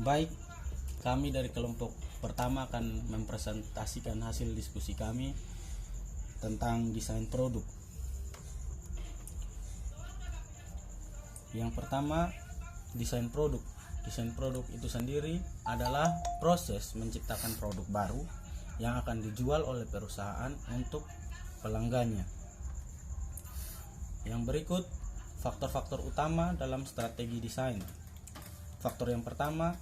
Baik, kami dari kelompok pertama akan mempresentasikan hasil diskusi kami tentang desain produk. Yang pertama, desain produk. Desain produk itu sendiri adalah proses menciptakan produk baru yang akan dijual oleh perusahaan untuk pelanggannya. Yang berikut faktor-faktor utama dalam strategi desain. Faktor yang pertama,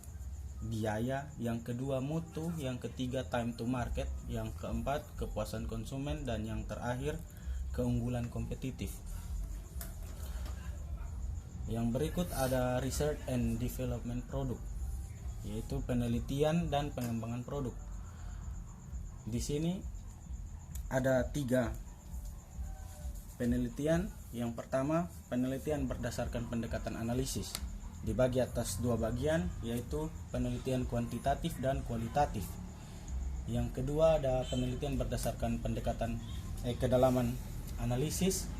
biaya. Yang kedua, mutu. Yang ketiga, time to market. Yang keempat, kepuasan konsumen. Dan yang terakhir, keunggulan kompetitif. Yang berikut ada research and development produk, yaitu penelitian dan pengembangan produk. Di sini ada 3 penelitian. Yang pertama, penelitian berdasarkan pendekatan analisis, dibagi atas 2 bagian, yaitu penelitian kuantitatif dan kualitatif. Yang kedua ada penelitian berdasarkan pendekatan kedalaman analisis.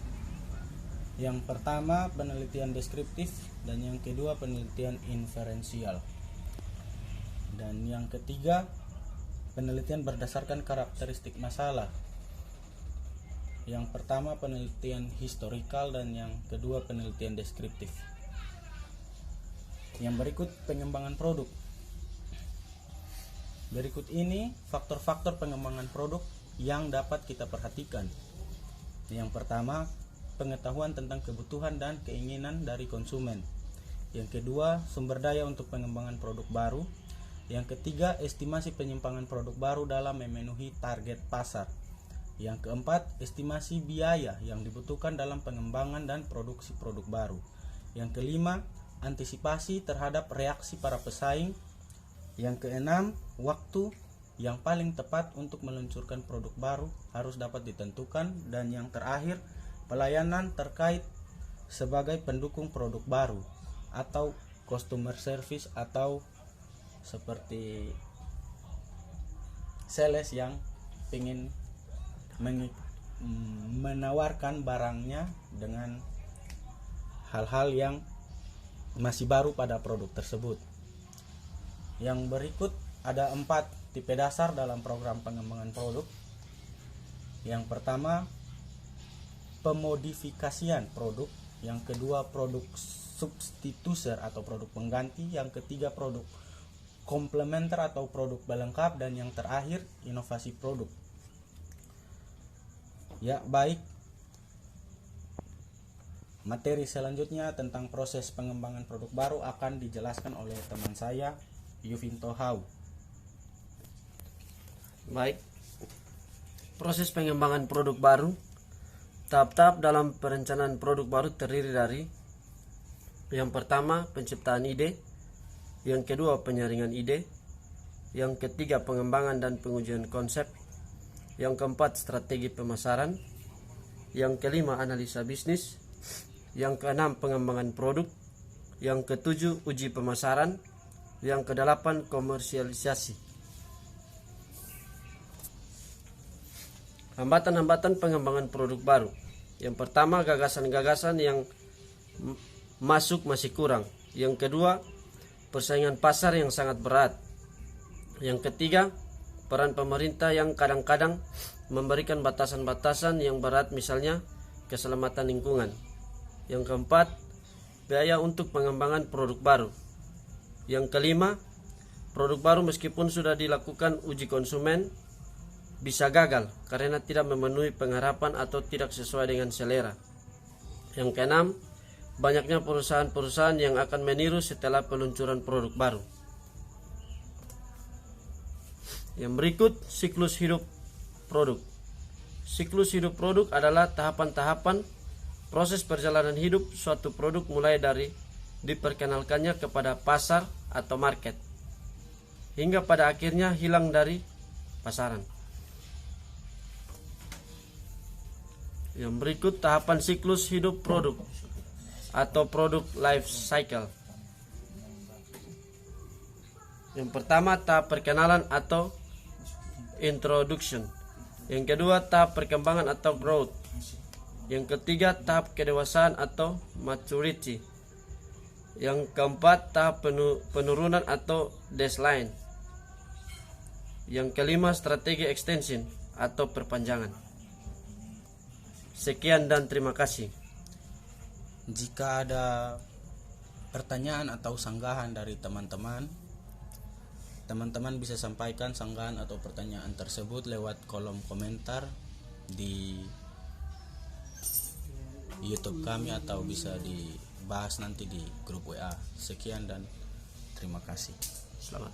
Yang pertama penelitian deskriptif dan yang kedua penelitian inferensial. Dan yang ketiga penelitian berdasarkan karakteristik masalah. Yang pertama penelitian historikal dan yang kedua penelitian deskriptif. Yang berikut pengembangan produk. Berikut ini faktor-faktor pengembangan produk yang dapat kita perhatikan. Yang pertama, pengetahuan tentang kebutuhan dan keinginan dari konsumen. Yang kedua, sumber daya untuk pengembangan produk baru. Yang ketiga, estimasi penyimpangan produk baru dalam memenuhi target pasar. Yang keempat, estimasi biaya yang dibutuhkan dalam pengembangan dan produksi produk baru. Yang kelima, antisipasi terhadap reaksi para pesaing. Yang keenam, waktu yang paling tepat untuk meluncurkan produk baru harus dapat ditentukan. Dan yang terakhir, pelayanan terkait sebagai pendukung produk baru atau customer service atau seperti sales yang ingin menawarkan barangnya dengan hal-hal yang masih baru pada produk tersebut. Yang berikut ada 4 tipe dasar dalam program pengembangan produk. Yang pertama, pemodifikasian produk. Yang kedua, produk substituser atau produk pengganti. Yang ketiga, produk komplementer atau produk pelengkap. Dan yang terakhir, inovasi produk. Ya, baik. Materi selanjutnya tentang proses pengembangan produk baru akan dijelaskan oleh teman saya, Yuvinto Hau. Baik. Proses pengembangan produk baru. Tahap-tahap dalam perencanaan produk baru terdiri dari: yang pertama, penciptaan ide. Yang kedua, penyaringan ide. Yang ketiga, pengembangan dan pengujian konsep. Yang keempat, strategi pemasaran. Yang kelima, analisa bisnis. Yang keenam, pengembangan produk. Yang ketujuh, uji pemasaran. Yang kedelapan, komersialisasi. Hambatan-hambatan pengembangan produk baru. Yang pertama, gagasan-gagasan yang masuk masih kurang. Yang kedua, persaingan pasar yang sangat berat. Yang ketiga, peran pemerintah yang kadang-kadang memberikan batasan-batasan yang berat, misalnya keselamatan lingkungan. Yang keempat, biaya untuk pengembangan produk baru. Yang kelima, produk baru meskipun sudah dilakukan uji konsumen bisa gagal karena tidak memenuhi pengharapan atau tidak sesuai dengan selera. Yang keenam, banyaknya perusahaan-perusahaan yang akan meniru setelah peluncuran produk baru. Yang berikut, siklus hidup produk. Siklus hidup produk adalah tahapan-tahapan proses perjalanan hidup suatu produk mulai dari diperkenalkannya kepada pasar atau market hingga pada akhirnya hilang dari pasaran. Yang berikut, tahapan siklus hidup produk atau produk life cycle. Yang pertama, tahap perkenalan atau introduction. Yang kedua, tahap perkembangan atau growth. Yang ketiga, tahap kedewasaan atau maturity. Yang keempat, tahap penurunan atau decline. Yang kelima, strategi extension atau perpanjangan. Sekian dan terima kasih. Jika ada pertanyaan atau sanggahan dari teman-teman bisa sampaikan sanggahan atau pertanyaan tersebut lewat kolom komentar di YouTube kami atau bisa dibahas nanti di grup WA. Sekian dan terima kasih. Selamat.